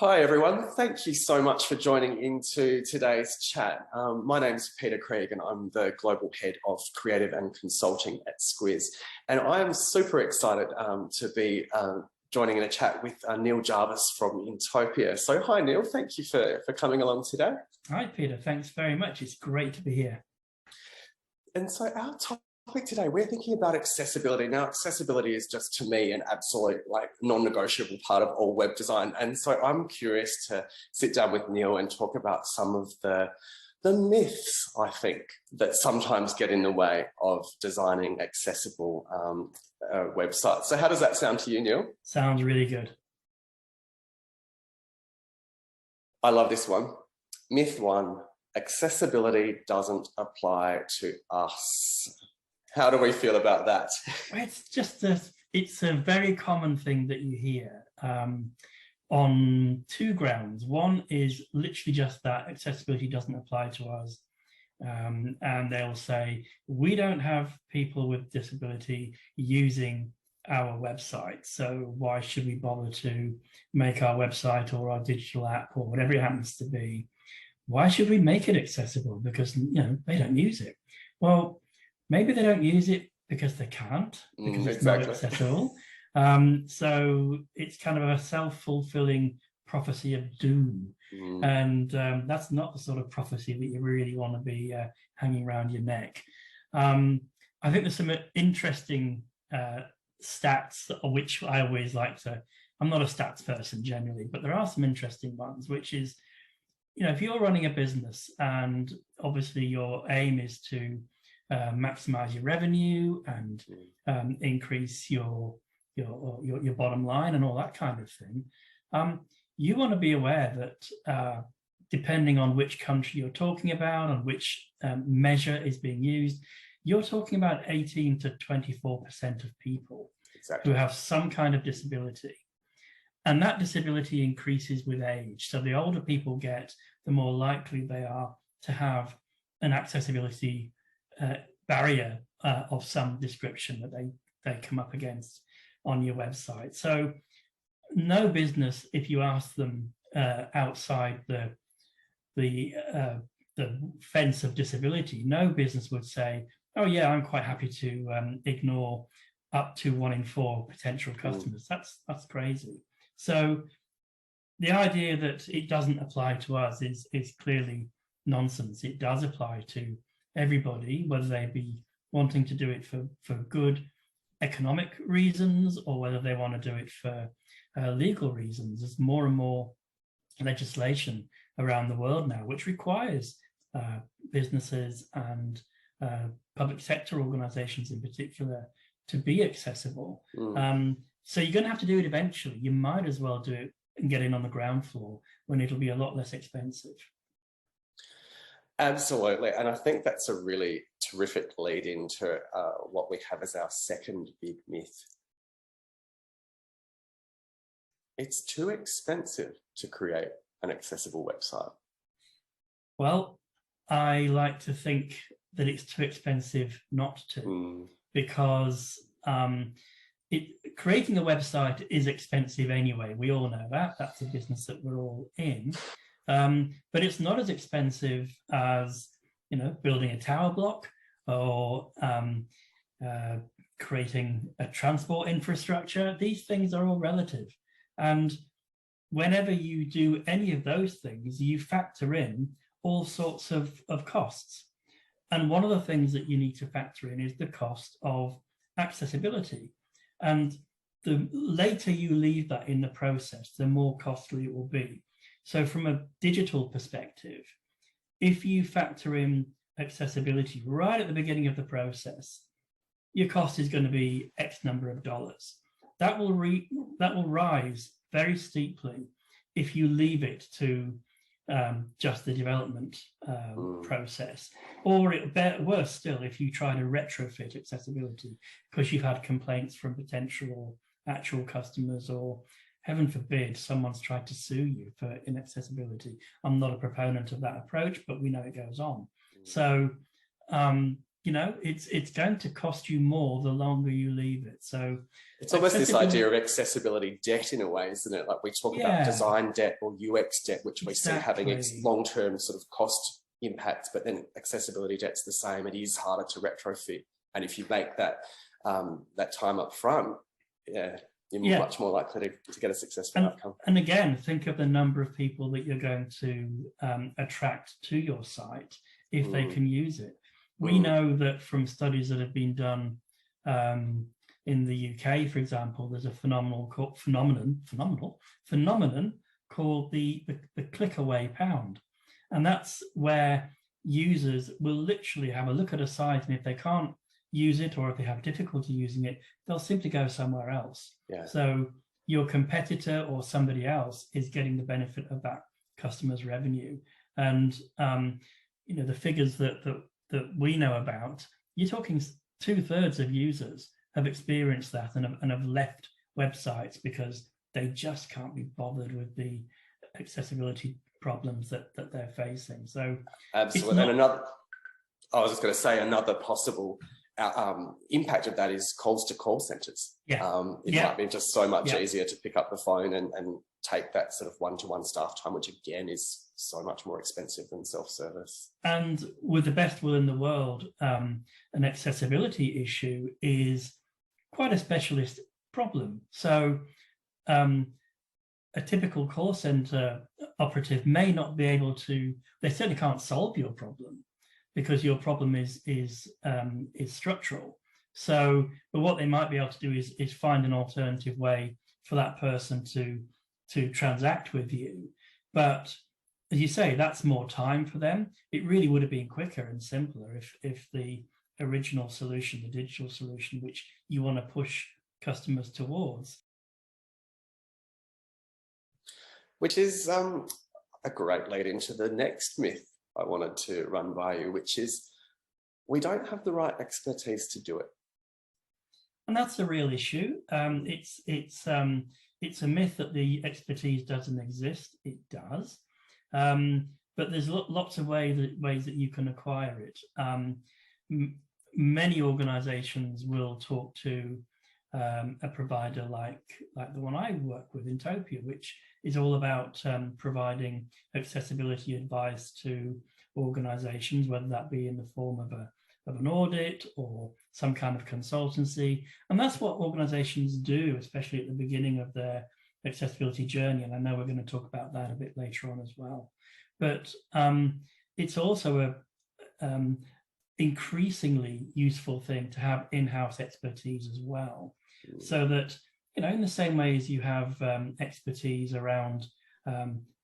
Hi everyone, thank you so much for joining into today's chat. My name is Peter Krieg and I'm the Global Head of Creative and Consulting at Squiz. And I am super excited to be joining in a chat with Neil Jarvis from Utopia. So hi Neil, thank you for coming along today. Hi Peter, thanks very much. It's great to be here. And so our topic today, we're thinking about accessibility. Now, accessibility is just, to me, an absolute non-negotiable part of all web design. And so I'm curious to sit down with Neil and talk about some of the myths, I think, that sometimes get in the way of designing accessible websites. So how does that sound to you, Neil? Sounds really good. I love this one. Myth 1, accessibility doesn't apply to us. How do we feel about that? It's a very common thing that you hear on two grounds. One is literally just that accessibility doesn't apply to us. And they'll say, we don't have people with disability using our website, so why should we bother to make our website or our digital app or whatever it happens to be? Why should we make it accessible? Because they don't use it. Well, maybe they don't use it because they can't, because it's not accessible. So it's kind of a self-fulfilling prophecy of doom. And that's not the sort of prophecy that you really want to be hanging around your neck. I think there's some interesting stats, which I always like to, I'm not a stats person generally, but there are some interesting ones, which is, if you're running a business and obviously your aim is to maximize your revenue and increase your bottom line and all that kind of thing, you want to be aware that depending on which country you're talking about and which measure is being used, you're talking about 18 to 24% of people who have some kind of disability. And that disability increases with age. So the older people get, the more likely they are to have an accessibility barrier of some description that they come up against on your website. So no business, if you ask them outside the fence of disability, no business would say, oh yeah, I'm quite happy to ignore up to 1 in 4 potential customers. That's crazy. So the idea that it doesn't apply to us is clearly nonsense. It does apply to everybody, whether they be wanting to do it for good economic reasons or whether they want to do it for legal reasons. There's more and more legislation around the world now which requires businesses and public sector organizations in particular to be accessible. So you're going to have to do it eventually. You might as well do it and get in on the ground floor when it'll be a lot less expensive. Absolutely. And I think that's a really terrific lead into what we have as our second big myth. It's too expensive to create an accessible website. Well, I like to think that it's too expensive not to, because creating a website is expensive anyway. We all know that. That's a business that we're all in. But it's not as expensive as, building a tower block or creating a transport infrastructure. These things are all relative. And whenever you do any of those things, you factor in all sorts of costs. And one of the things that you need to factor in is the cost of accessibility. And the later you leave that in the process, the more costly it will be. So from a digital perspective, if you factor in accessibility right at the beginning of the process, your cost is going to be X number of dollars. That will rise very steeply if you leave it to just the development process, or worse still, if you try to retrofit accessibility because you've had complaints from potential or actual customers, or heaven forbid, someone's tried to sue you for inaccessibility. I'm not a proponent of that approach, but we know it goes on. So you know, it's going to cost you more the longer you leave it. So it's almost this idea of accessibility debt in a way, isn't it? Like we talk about design debt or UX debt, which we see having long-term sort of cost impacts, but then accessibility debt's the same. It is harder to retrofit, and if you make that that time up front, you're much more likely to get a successful outcome. And again, think of the number of people that you're going to attract to your site if they can use it. We know that from studies that have been done in the UK, for example, there's a phenomenon called the click away pound. And that's where users will literally have a look at a site, and if they can't use it or if they have difficulty using it, they'll simply go somewhere else. So your competitor or somebody else is getting the benefit of that customer's revenue. And you know, the figures that we know about, you're talking 2/3 of users have experienced that and have left websites because they just can't be bothered with the accessibility problems that they're facing. So absolutely. And I was just going to say, another possible impact of that is calls to call centers. It might be just so much easier to pick up the phone and take that sort of one-to-one staff time, which again is so much more expensive than self-service. And with the best will in the world, an accessibility issue is quite a specialist problem. So a typical call center operative may not be able to, they certainly can't solve your problem because your problem is structural. So, but what they might be able to do is find an alternative way for that person to transact with you. But as you say, that's more time for them. It really would have been quicker and simpler if the original solution, the digital solution, which you want to push customers towards. Which is a great lead into the next myth I wanted to run by you, which is we don't have the right expertise to do it. And that's a real issue. It's a myth that the expertise doesn't exist. It does. But there's lots of ways that you can acquire it. Many organizations will talk to a provider like the one I work with, Intopia, which is all about providing accessibility advice to organizations, whether that be in the form of an audit or some kind of consultancy. And that's what organizations do, especially at the beginning of their accessibility journey. And I know we're going to talk about that a bit later on as well. But it's also a increasingly useful thing to have in-house expertise as well. So that, you know, in the same way as you have expertise around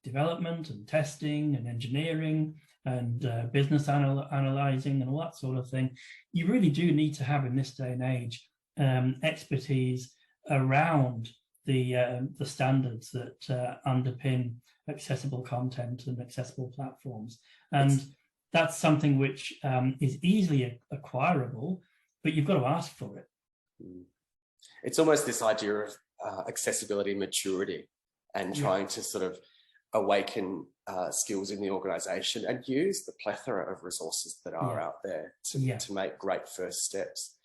development and testing and engineering and business analyzing and all that sort of thing, you really do need to have in this day and age expertise around the standards that underpin accessible content and accessible platforms. And that's something which is easily acquirable, but you've got to ask for it. It's almost this idea of accessibility maturity and trying to sort of awaken skills in the organization and use the plethora of resources that are out there to make great first steps.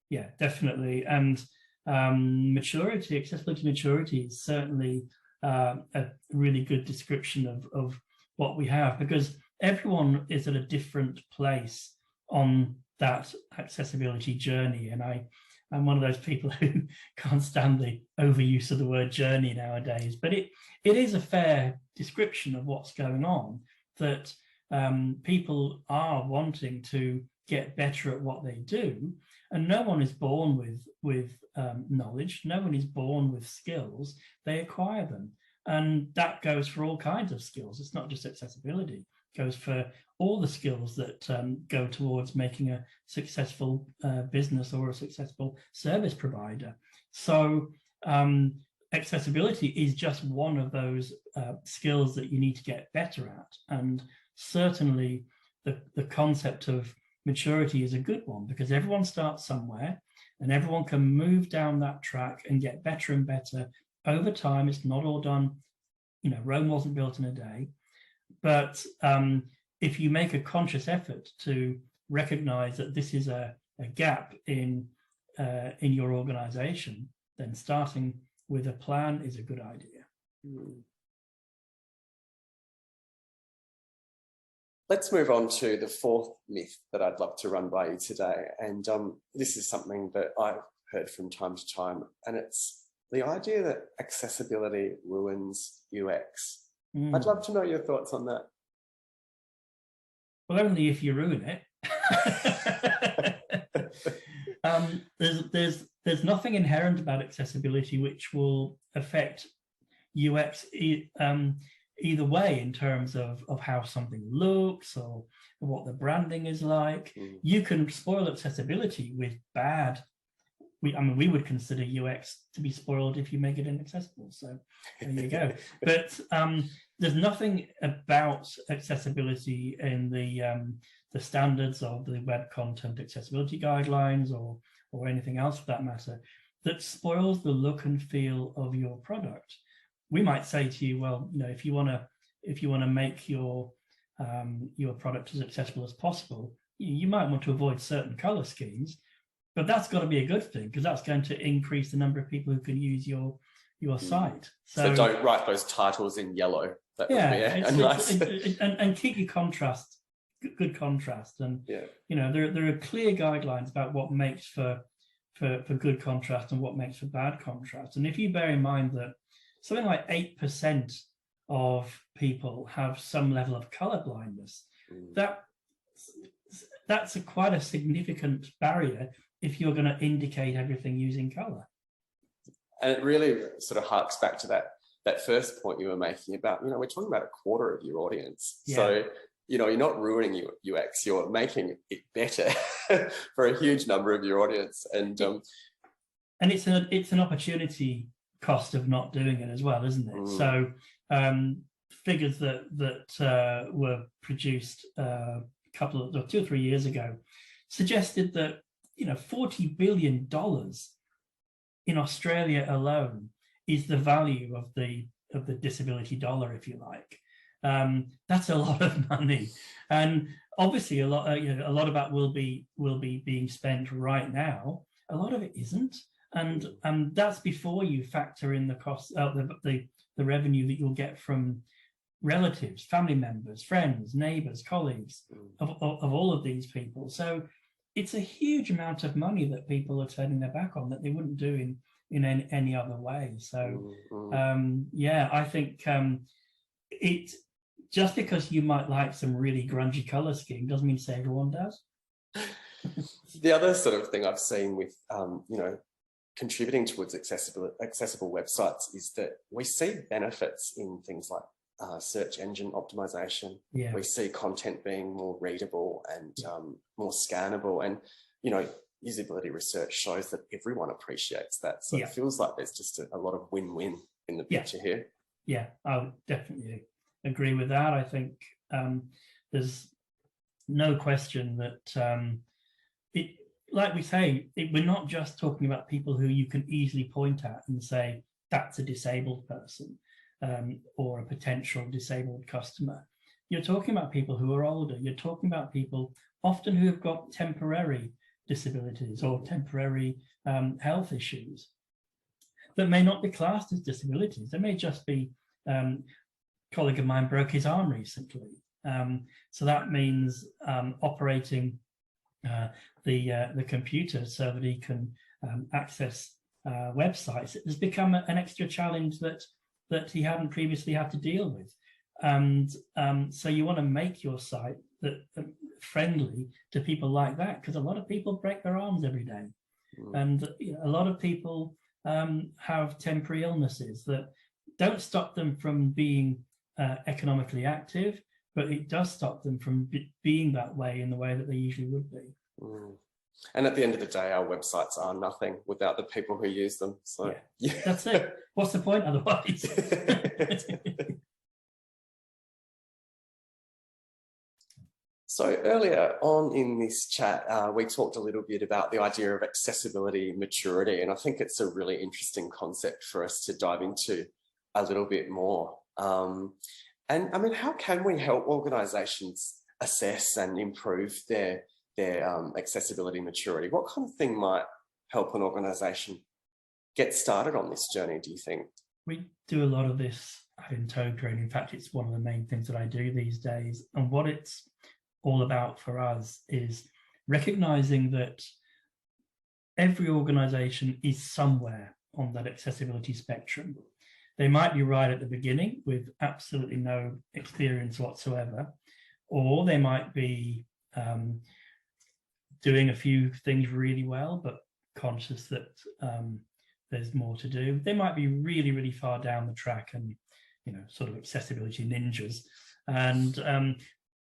Yeah, definitely. And accessibility maturity is certainly a really good description of what we have, because everyone is at a different place on that accessibility journey. And I'm one of those people who can't stand the overuse of the word journey nowadays, but it is a fair description of what's going on, that people are wanting to get better at what they do, and no one is born with knowledge, no one is born with skills, they acquire them. And that goes for all kinds of skills. It's not just accessibility. It goes for all the skills that go towards making a successful business or a successful service provider. So accessibility is just one of those skills that you need to get better at. And certainly the concept of maturity is a good one, because everyone starts somewhere and everyone can move down that track and get better and better over time. It's not all done, you know, Rome wasn't built in a day. But if you make a conscious effort to recognize that this is a gap in your organization, then starting with a plan is a good idea. Let's move on to the fourth myth that I'd love to run by you today. And this is something that I've heard from time to time, and it's the idea that accessibility ruins UX. I'd love to know your thoughts on that. Well, only if you ruin it. There's nothing inherent about accessibility which will affect UX either way in terms of how something looks or what the branding is like. You can spoil accessibility with bad. We would consider UX to be spoiled if you make it inaccessible. So there you go. But there's nothing about accessibility in the standards of the Web Content Accessibility Guidelines or anything else for that matter that spoils the look and feel of your product. We might say to you, well, if you want to make your product as accessible as possible, you might want to avoid certain color schemes, but that's got to be a good thing because that's going to increase the number of people who can use your site. So don't write those titles in yellow. That and keep your contrast, good contrast, and there are clear guidelines about what makes for good contrast and what makes for bad contrast. And if you bear in mind that something like 8% of people have some level of color blindness, that's quite a significant barrier if you're going to indicate everything using color. And it really sort of harks back to that first point you were making about, we're talking about a quarter of your audience. Yeah. So, you're not ruining your UX, you're making it better for a huge number of your audience. And it's an opportunity cost of not doing it as well, isn't it? So figures that were produced two or 3 years ago suggested that $40 billion in Australia alone is the value of the disability dollar, if you like. That's a lot of money, and obviously a lot of that will be being spent right now. A lot of it isn't, and that's before you factor in the cost, the revenue that you'll get from relatives, family members, friends, neighbors, colleagues of all of these people. So it's a huge amount of money that people are turning their back on that they wouldn't do in any other way. So I think it, just because you might like some really grungy color scheme doesn't mean to say everyone does. The other sort of thing I've seen with contributing towards accessible websites is that we see benefits in things like search engine optimization. Yeah. We see content being more readable and more scannable, and usability research shows that everyone appreciates that. So it feels like there's just a lot of win-win in the picture here. Yeah, I would definitely agree with that. I think there's no question that like we say, we're not just talking about people who you can easily point at and say that's a disabled person or a potential disabled customer. You're talking about people who are older. You're talking about people often who have got temporary disabilities or temporary health issues that may not be classed as disabilities. They may just be, a colleague of mine broke his arm recently. So that means operating the computer so that he can access websites. It has become an extra challenge that he hadn't previously had to deal with. And so you want to make your site friendly to people like that, because a lot of people break their arms every day. And a lot of people have temporary illnesses that don't stop them from being economically active, but it does stop them from being that way in the way that they usually would be. And at the end of the day, our websites are nothing without the people who use them. So that's it. What's the point otherwise? So earlier on in this chat, we talked a little bit about the idea of accessibility maturity, and I think it's a really interesting concept for us to dive into a little bit more. And I mean, how can we help organisations assess and improve their their accessibility maturity? What kind of thing might help an organisation get started on this journey, do you think? We do a lot of this in toe training. In fact, it's one of the main things that I do these days. And what it's all about for us is recognizing that every organization is somewhere on that accessibility spectrum. They might be right at the beginning with absolutely no experience whatsoever, or they might be doing a few things really well, but conscious that there's more to do. They might be really, really far down the track and, you know, sort of accessibility ninjas. And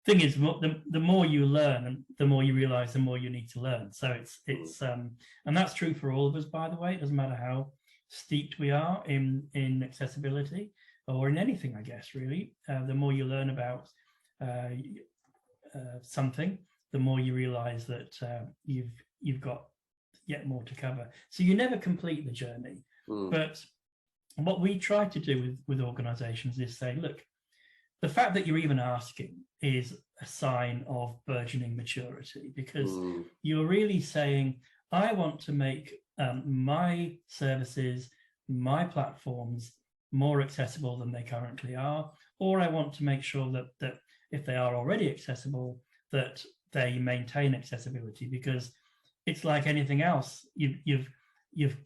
thing is, the more you learn, and the more you realize, the more you need to learn. So it's and that's true for all of us, by the way. It doesn't matter how steeped we are in accessibility or in anything, I guess, really. The more you learn about something, the more you realize that you've got yet more to cover. So you never complete the journey. But what we try to do with organizations is say, look, the fact that you're even asking is a sign of burgeoning maturity, because you're really saying, I want to make my services, my platforms more accessible than they currently are, or I want to make sure that if they are already accessible, that they maintain accessibility. Because it's like anything else, if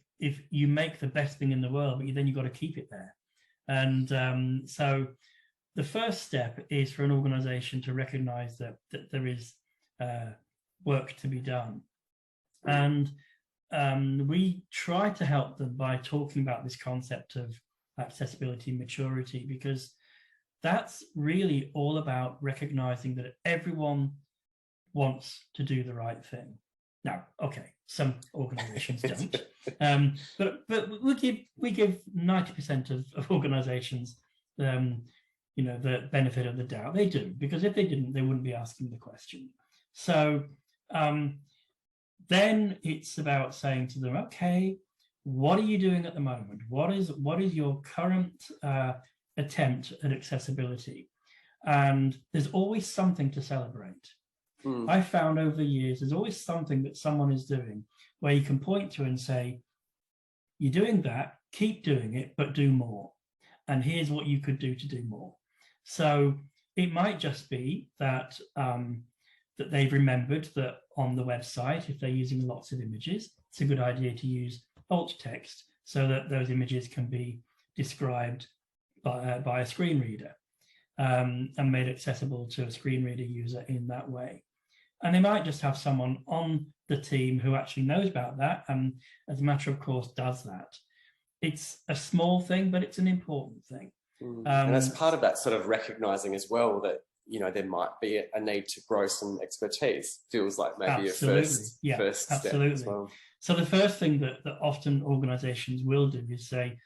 you make the best thing in the world, but then you've got to keep it there. And so the first step is for an organization to recognize that there is work to be done. And we try to help them by talking about this concept of accessibility maturity, because that's really all about recognizing that everyone wants to do the right thing. Now, okay, some organizations don't, but we give 90% of organizations you know, the benefit of the doubt. They do, because if they didn't, they wouldn't be asking the question. So then it's about saying to them, okay, what are you doing at the moment? What is your current attempt at accessibility? And there's always something to celebrate. I found over the years, there's always something that someone is doing where you can point to and say, you're doing that, keep doing it, but do more. And here's what you could do to do more. So it might just be that that they've remembered that on the website, if they're using lots of images, it's a good idea to use alt text so that those images can be described by a screen reader and made accessible to a screen reader user in that way. And they might just have someone on the team who actually knows about that and, as a matter of course, does that. It's a small thing, but it's an important thing. And as part of that sort of recognizing as well that, you know, there might be a need to grow some expertise, feels like maybe a first step as well. So the first thing that often organizations will do is say,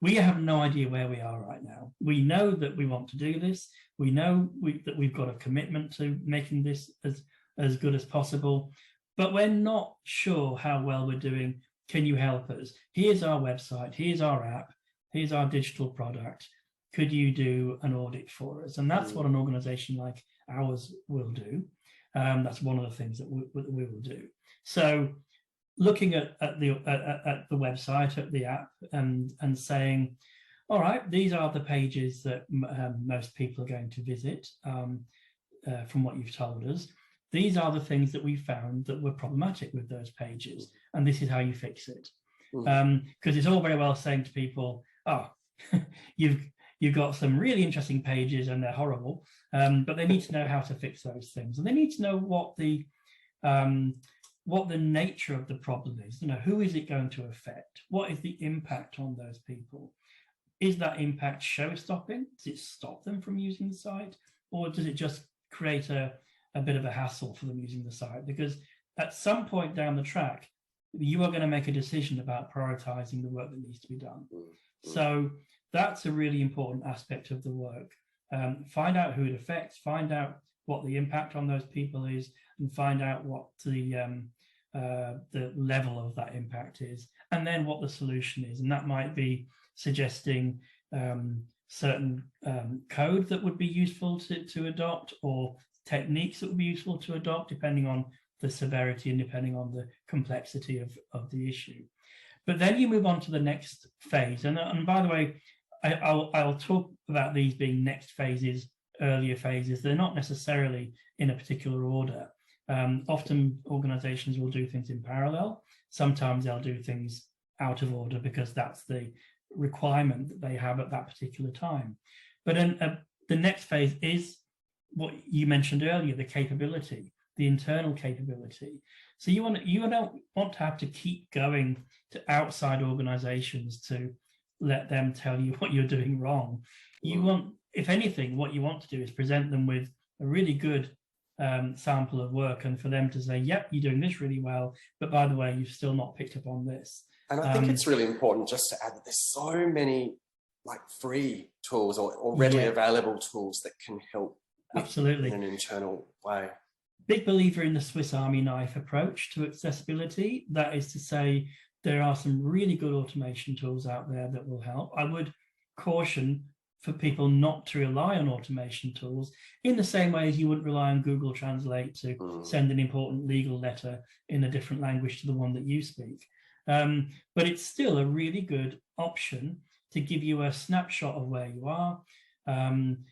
we have no idea where we are right now. We know that we want to do this. We know that we've got a commitment to making this as good as possible, but we're not sure how well we're doing. Can you help us? Here's our website, here's our app, here's our digital product. Could you do an audit for us? And that's what an organization like ours will do. That's one of the things that we will do. So looking at the website, at the app, and saying, all right, these are the pages that most people are going to visit from what you've told us. These are the things that we found that were problematic with those pages, and this is how you fix it. Because it's all very well saying to people, oh, you've got some really interesting pages and they're horrible, but they need to know how to fix those things, and they need to know what the nature of the problem is. You know, who is it going to affect? What is the impact on those people? Is that impact show-stopping? Does it stop them from using the site, or does it just create a bit of a hassle for them using the site? Because at some point down the track, you are going to make a decision about prioritizing the work that needs to be done. So that's a really important aspect of the work. Find out who it affects, find out what the impact on those people is, and find out what the level of that impact is, and then what the solution is. And that might be suggesting certain code that would be useful to adopt, or techniques that would be useful to adopt, depending on the severity and depending on the complexity of the issue. But then you move on to the next phase. And by the way, I'll talk about these being next phases, earlier phases. They're not necessarily in a particular order. Often organizations will do things in parallel. Sometimes they'll do things out of order because that's the requirement that they have at that particular time. But the next phase is what you mentioned earlier, the capability, the internal capability. So you don't want to have to keep going to outside organizations to let them tell you what you're doing wrong. You want, if anything, what you want to do is present them with a really good sample of work, and for them to say, yep, you're doing this really well, but by the way, you've still not picked up on this. And I think it's really important just to add that there's so many like free tools or readily available tools that can help absolutely in an internal way. Big believer in the Swiss Army knife approach to accessibility. That is to say, there are some really good automation tools out there that will help. I would caution for people not to rely on automation tools in the same way as you wouldn't rely on Google Translate to send an important legal letter in a different language to the one that you speak. But it's still a really good option to give you a snapshot of where you are. An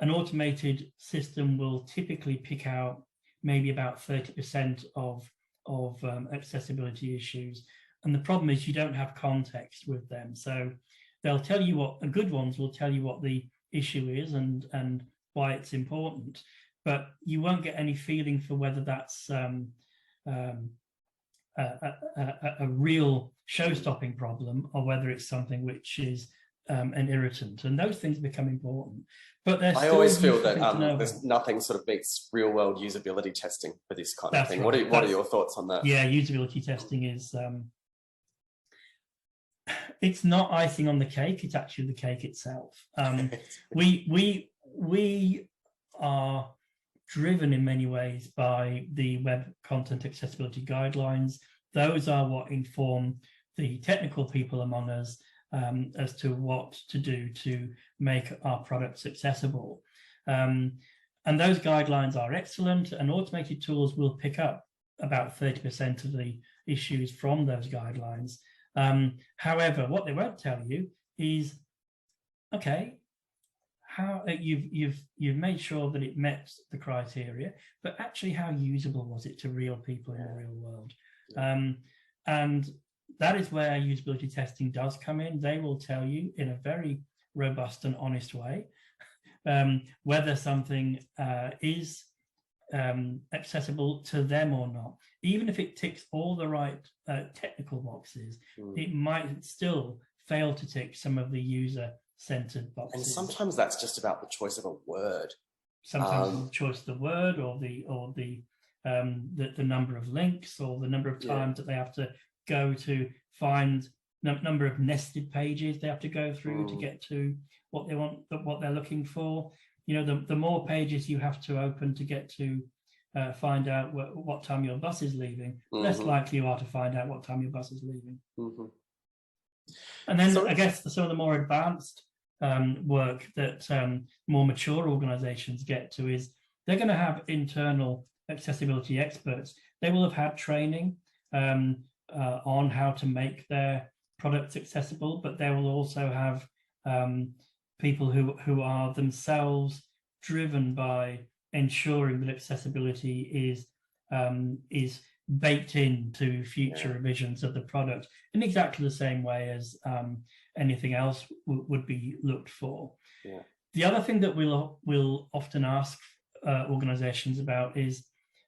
automated system will typically pick out maybe about 30% of accessibility issues. And the problem is you don't have context with them. So they'll tell you what, the good ones will tell you what the issue is and why it's important, but you won't get any feeling for whether that's a real show-stopping problem or whether it's something which is an irritant. And those things become important. But I always feel that there's nothing sort of beats real-world usability testing for this kind of thing. Right. What are your thoughts on that? Yeah, usability testing is it's not icing on the cake, it's actually the cake itself. We are driven in many ways by the Web Content Accessibility Guidelines. Those are what inform the technical people among us as to what to do to make our products accessible. And those guidelines are excellent, and automated tools will pick up about 30% of the issues from those guidelines. However, what they won't tell you is, okay, how you've made sure that it met the criteria, but actually how usable was it to real people in the real world? And that is where usability testing does come in. They will tell you in a very robust and honest way whether something is accessible to them or not. Even if it ticks all the right technical boxes, it might still fail to tick some of the user-centered boxes. And sometimes that's just about the choice of a word. Sometimes the choice of the word, or the number of links, or the number of times that they have to go to find number of nested pages they have to go through to get to what they want, what they're looking for. You know, the more pages you have to open to get to find out what time your bus is leaving, less likely you are to find out what time your bus is leaving. And then I guess some of the more advanced work that more mature organizations get to is they're going to have internal accessibility experts. They will have had training on how to make their products accessible, but they will also have people who are themselves driven by ensuring that accessibility is baked into future revisions of the product in exactly the same way as anything else would be looked for. The other thing that we'll often ask organizations about is,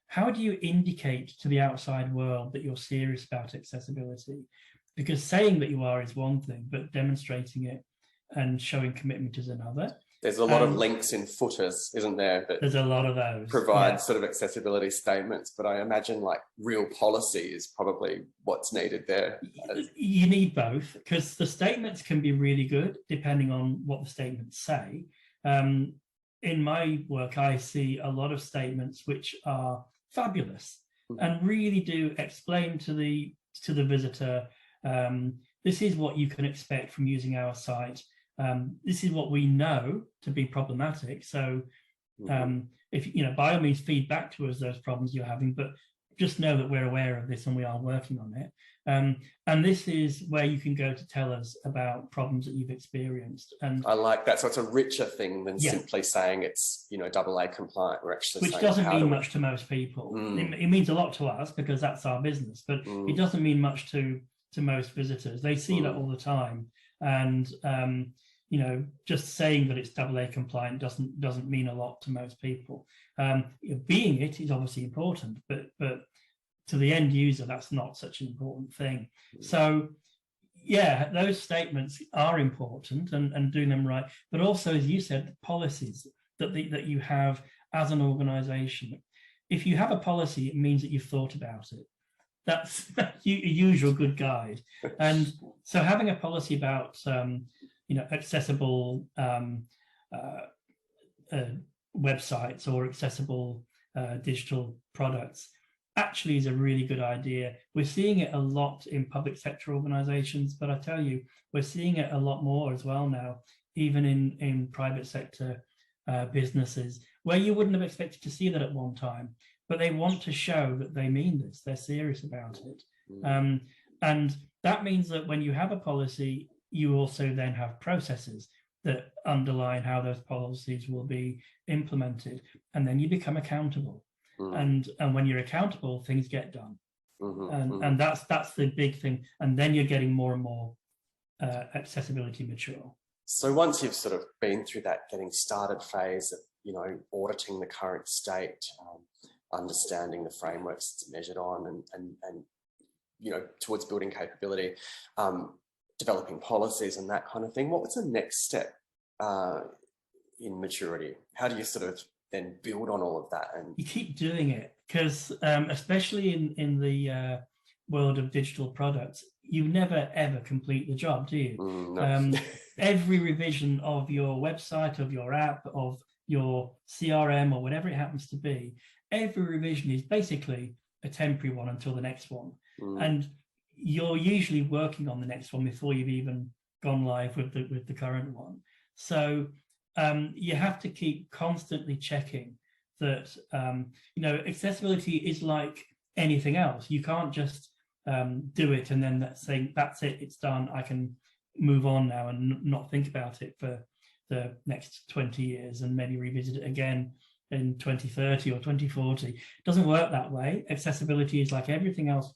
how do you indicate to the outside world that you're serious about accessibility? Because saying that you are is one thing, but demonstrating it and showing commitment is another. There's a lot of links in footers, isn't there? That there's a lot of those. Provide sort of accessibility statements, but I imagine like real policy is probably what's needed there. You need both, because the statements can be really good depending on what the statements say. In my work, I see a lot of statements which are fabulous and really do explain to the visitor, this is what you can expect from using our site. This is what we know to be problematic. So if by all means feed back to us those problems you're having, but just know that we're aware of this and we are working on it. And this is where you can go to tell us about problems that you've experienced. And I like that. So it's a richer thing than yeah, simply saying it's, you know, AA compliant. We're actually which saying, doesn't mean much to most people. It means a lot to us because that's our business, but it doesn't mean much to most visitors. They see that all the time. And you know, just saying that it's AA compliant doesn't mean a lot to most people. Being it is obviously important, but to the end user, that's not such an important thing. So yeah, those statements are important, and doing them right, but also, as you said, the policies that you have as an organization. If you have a policy, it means that you've thought about it. That's a usual good guide. And so having a policy about you know, accessible websites or accessible digital products actually is a really good idea. We're seeing it a lot in public sector organizations, but I tell you, we're seeing it a lot more as well now, even in private sector businesses, where you wouldn't have expected to see that at one time, but they want to show that they mean this, they're serious about it. And that means that when you have a policy, you also then have processes that underline how those policies will be implemented, and then you become accountable. And when you're accountable, things get done. And that's the big thing. And then you're getting more and more accessibility mature. So once you've sort of been through that getting started phase of, you know, auditing the current state, understanding the frameworks it's measured on, and you know, towards building capability, developing policies and that kind of thing, what was the next step in maturity? How do you sort of then build on all of that? And you keep doing it, because especially in the world of digital products, you never ever complete the job, do you? No. Every revision of your website, of your app, of your CRM, or whatever it happens to be, every revision is basically a temporary one until the next one. And you're usually working on the next one before you've even gone live with the current one. So you have to keep constantly checking that, you know, accessibility is like anything else. You can't just do it and then say, that's it, it's done, I can move on now and not think about it for the next 20 years and maybe revisit it again in 2030 or 2040. It doesn't work that way. Accessibility is like everything else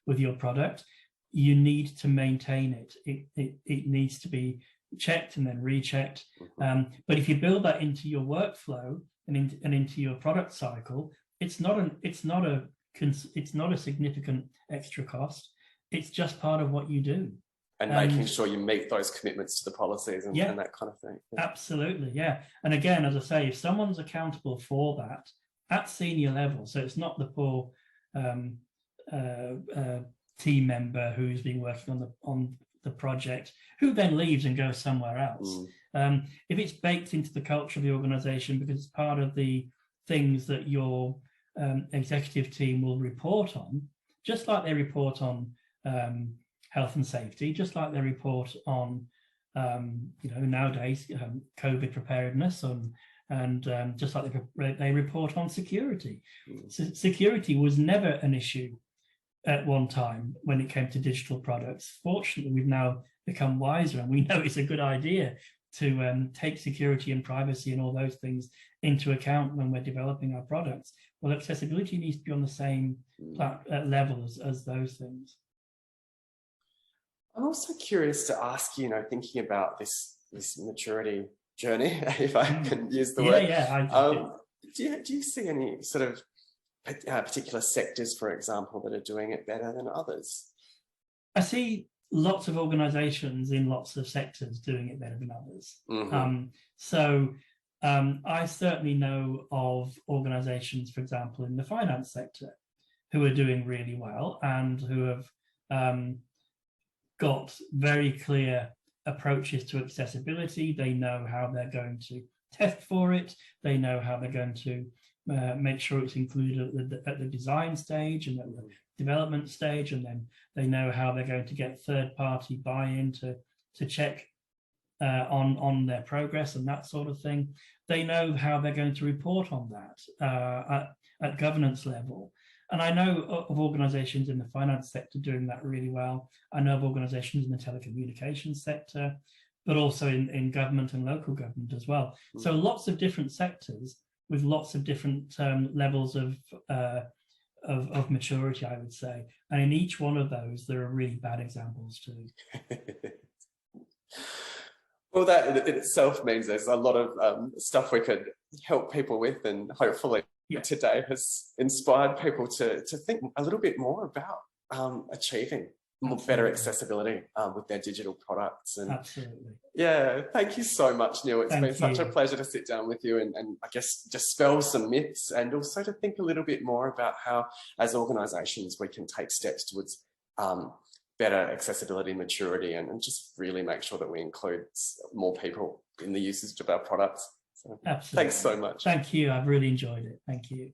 with your product. You need to maintain it. It needs to be checked and then rechecked. But if you build that into your workflow and into your product cycle, it's not a significant extra cost. It's just part of what you do. And making sure you meet those commitments to the policies and that kind of thing. Yeah. Absolutely, yeah. And again, as I say, if someone's accountable for that at senior level, so it's not the poor team member who's been working on the project, who then leaves and goes somewhere else. If it's baked into the culture of the organization because it's part of the things that your executive team will report on, just like they report on health and safety, just like they report on, you know, nowadays COVID preparedness, and just like they report on security. So security was never an issue at one time when it came to digital products. Fortunately, we've now become wiser, and we know it's a good idea to take security and privacy and all those things into account when we're developing our products. Well, accessibility needs to be on the same level as those things. I'm also curious to ask you, thinking about this maturity journey, if I can use the word. Do you see any sort of particular sectors, for example, that are doing it better than others? I see lots of organizations in lots of sectors doing it better than others. I certainly know of organizations, for example, in the finance sector who are doing really well and who have got very clear approaches to accessibility. They know how they're going to test for it. They know how they're going to make sure it's included at the design stage and at the development stage, and then they know how they're going to get third-party buy-in to check on their progress and that sort of thing. They know how they're going to report on that at governance level. And I know of organizations in the finance sector doing that really well. I know of organizations in the telecommunications sector, but also in government and local government as well. So lots of different sectors with lots of different levels of maturity, I would say. And in each one of those, there are really bad examples too. Well, that in itself means there's a lot of stuff we could help people with, and hopefully today has inspired people to think a little bit more about achieving better accessibility with their digital products. And absolutely. Yeah, thank you so much, Neil. It's been such a you. pleasure to sit down with you and I guess dispel some myths, and also to think a little bit more about how, as organisations, we can take steps towards better accessibility, maturity, and just really make sure that we include more people in the usage of our products. So, absolutely. Thanks so much. Thank you. I've really enjoyed it. Thank you.